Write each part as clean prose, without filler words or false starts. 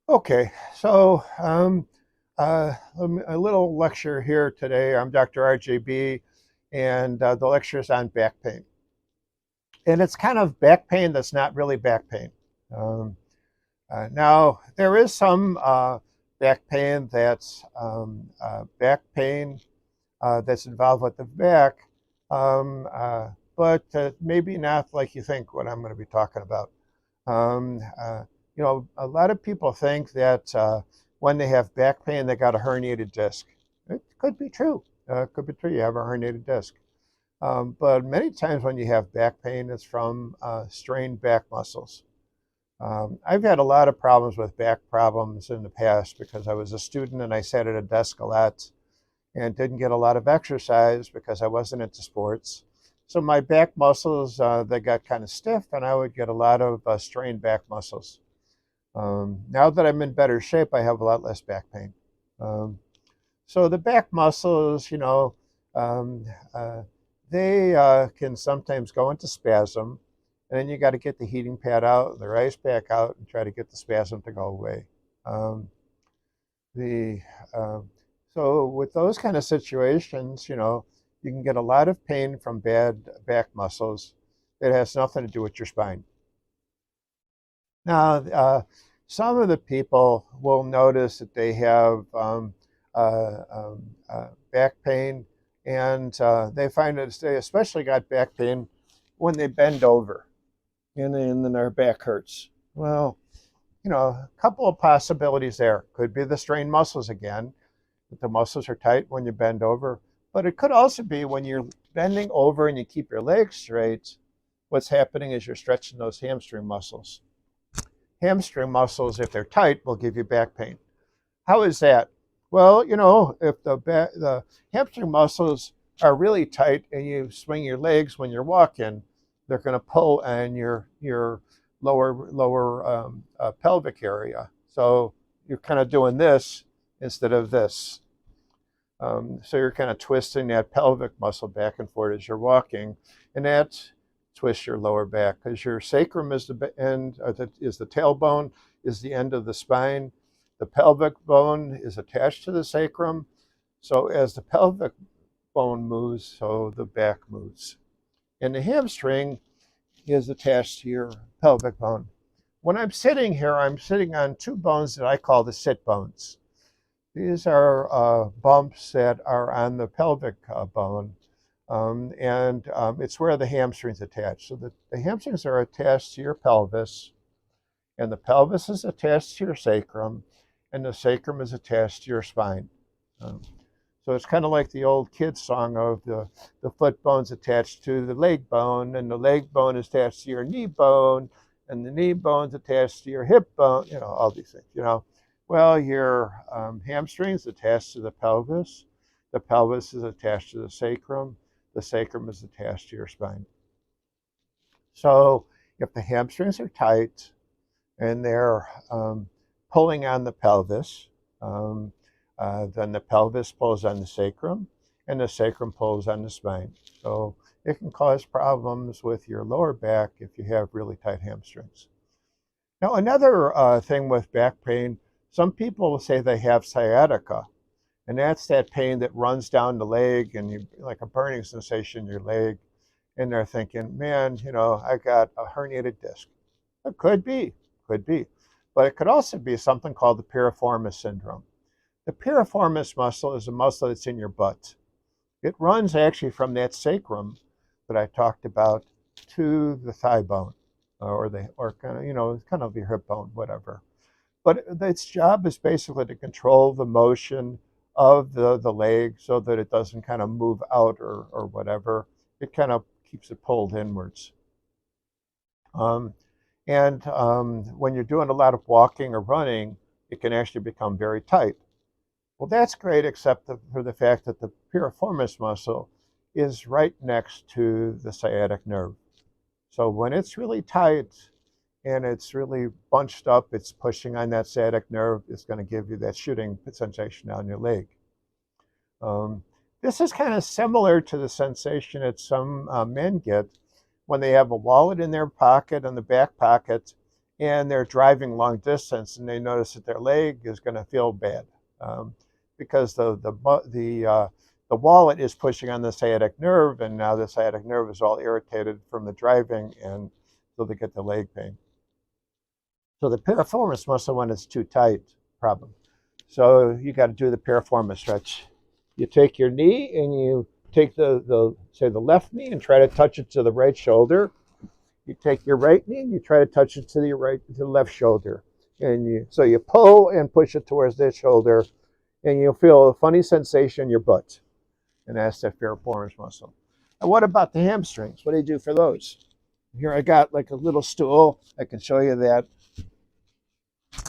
Okay, so a little lecture here today. I'm Dr. RJB, and the lecture is on back pain. And it's kind of back pain that's not really back pain. Um, Now, there is some back pain that's involved with the back, um, uh, but maybe not like you think what I'm going to be talking about. Um, uh, a lot of people think that when they have back pain, they got a herniated disc. It could be true. It could be true. You have a herniated disc. But many times when you have back pain, it's from strained back muscles. I've had a lot of problems with back problems in the past because I was a student and I sat at a desk a lot and didn't get a lot of exercise because I wasn't into sports. So my back muscles, they got kind of stiff and I would get a lot of strained back muscles. Now that I'm in better shape, I have a lot less back pain. Um, so the back muscles, um, uh, they can sometimes go into spasm, and then you got to get the heating pad out, the ice pack out, and try to get the spasm to go away. Um, the so with those kind of situations, you can get a lot of pain from bad back muscles. It has nothing to do with your spine. Now, some of the people will notice that they have back pain, and they find that they especially got back pain when they bend over and then their back hurts. Well, a couple of possibilities there. Could be the strained muscles again. That the muscles are tight when you bend over, but it could also be when you're bending over and you keep your legs straight. What's happening is you're stretching those hamstring muscles. Hamstring muscles, if they're tight, will give you back pain. How is that? Well, if the hamstring muscles are really tight and you swing your legs when you're walking, they're going to pull on your lower pelvic area. So you're kind of doing this instead of this. So you're kind of twisting that pelvic muscle back and forth as you're walking, and that twists your lower back because your sacrum is the end, is the tailbone, is the end of the spine. The pelvic bone is attached to the sacrum. So as the pelvic bone moves, so the back moves. And the hamstring is attached to your pelvic bone. When I'm sitting here, I'm sitting on two bones that I call the sit bones. These are bumps that are on the pelvic bone, and it's where the hamstrings attach. So the hamstrings are attached to your pelvis, and the pelvis is attached to your sacrum, and the sacrum is attached to your spine. Um, so it's kind of like the old kids song of the foot bone's attached to the leg bone, and the leg bone is attached to your knee bone, and the knee bone's attached to your hip bone, all these things. Well, your hamstrings attached to the pelvis is attached to the sacrum is attached to your spine. So if the hamstrings are tight and they're pulling on the pelvis, um, then the pelvis pulls on the sacrum and the sacrum pulls on the spine. So it can cause problems with your lower back if you have really tight hamstrings. Now, another thing with back pain, some people will say they have sciatica, and that's that pain that runs down the leg and you like a burning sensation in your leg. And they're thinking, man, I got a herniated disc. It could be. But it could also be something called the piriformis syndrome. The piriformis muscle is a muscle that's in your butt. It runs actually from that sacrum that I talked about to the thigh bone, or kind of kind of your hip bone, whatever. But its job is basically to control the motion of the leg so that it doesn't kind of move out or whatever. It kind of keeps it pulled inwards. Um, and when you're doing a lot of walking or running, it can actually become very tight. Well, that's great, except for the fact that the piriformis muscle is right next to the sciatic nerve. So when it's really tight and it's really bunched up, it's pushing on that sciatic nerve, it's going to give you that shooting sensation down your leg. Um, this is kind of similar to the sensation that some men get when they have a wallet in their pocket, in the back pocket, and they're driving long distance and they notice that their leg is going to feel bad um, because the wallet is pushing on the sciatic nerve, and now the sciatic nerve is all irritated from the driving, and so they get the leg pain. So the piriformis muscle, when it's too tight, problem. So you got to do the piriformis stretch. You take your knee and you take the left knee and try to touch it to the right shoulder. You take your right knee and you try to touch it to the left shoulder. So you pull and push it towards the shoulder, and you'll feel a funny sensation in your butt. And that's the piriformis muscle. And what about the hamstrings? What do you do for those? Here I got like a little stool. I can show you that.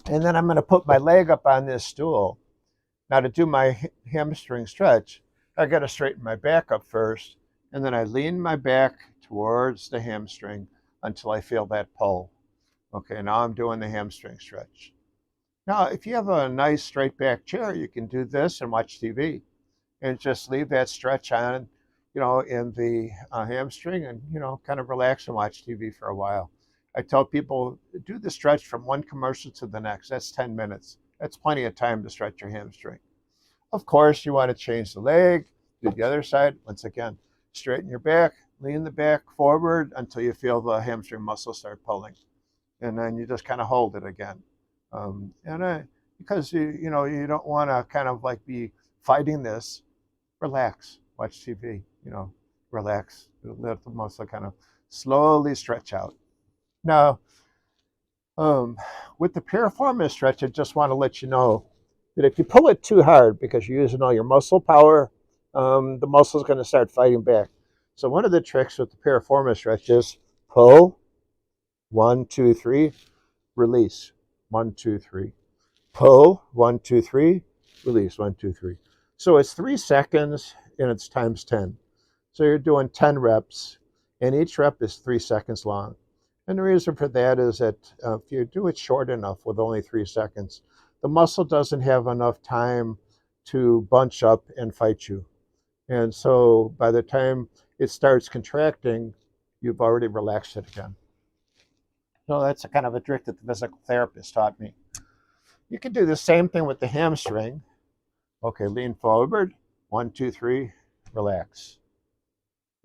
And then I'm going to put my leg up on this stool. Now to do my hamstring stretch, I got to straighten my back up first, and then I lean my back towards the hamstring until I feel that pull. Okay, now I'm doing the hamstring stretch. Now, if you have a nice straight back chair, you can do this and watch TV and just leave that stretch on, in the hamstring, and, kind of relax and watch TV for a while. I tell people, do the stretch from one commercial to the next. That's 10 minutes. That's plenty of time to stretch your hamstring. Of course, you want to change the leg, do the other side. Once again, straighten your back, lean the back forward until you feel the hamstring muscle start pulling. And then you just kind of hold it again. Because you don't want to kind of like be fighting this, relax, watch TV, relax, let the muscle kind of slowly stretch out. Now, with the piriformis stretch, I just want to let you know that if you pull it too hard because you're using all your muscle power, the muscle is going to start fighting back. So one of the tricks with the piriformis stretch is pull, 1, 2, 3, release, 1, 2, 3. Pull, 1, 2, 3, release, 1, 2, 3. So it's 3 seconds and it's times 10. So you're doing 10 reps, and each rep is 3 seconds long. And the reason for that is that if you do it short enough with only 3 seconds, the muscle doesn't have enough time to bunch up and fight you. And so by the time it starts contracting, you've already relaxed it again. So that's a kind of a trick that the physical therapist taught me. You can do the same thing with the hamstring. Okay, lean forward, 1, 2, 3, relax.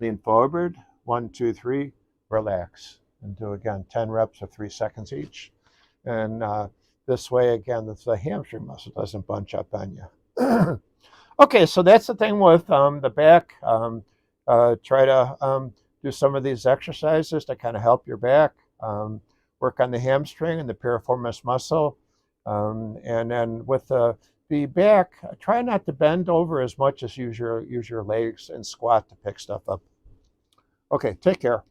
Lean forward, 1, 2, 3, relax. And do again 10 reps of 3 seconds each. And this way, again, the hamstring muscle doesn't bunch up on you. Okay, so that's the thing with the back. Try to do some of these exercises to kind of help your back. Work on the hamstring and the piriformis muscle. And then with the back, try not to bend over as much as use your legs and squat to pick stuff up. Okay, take care.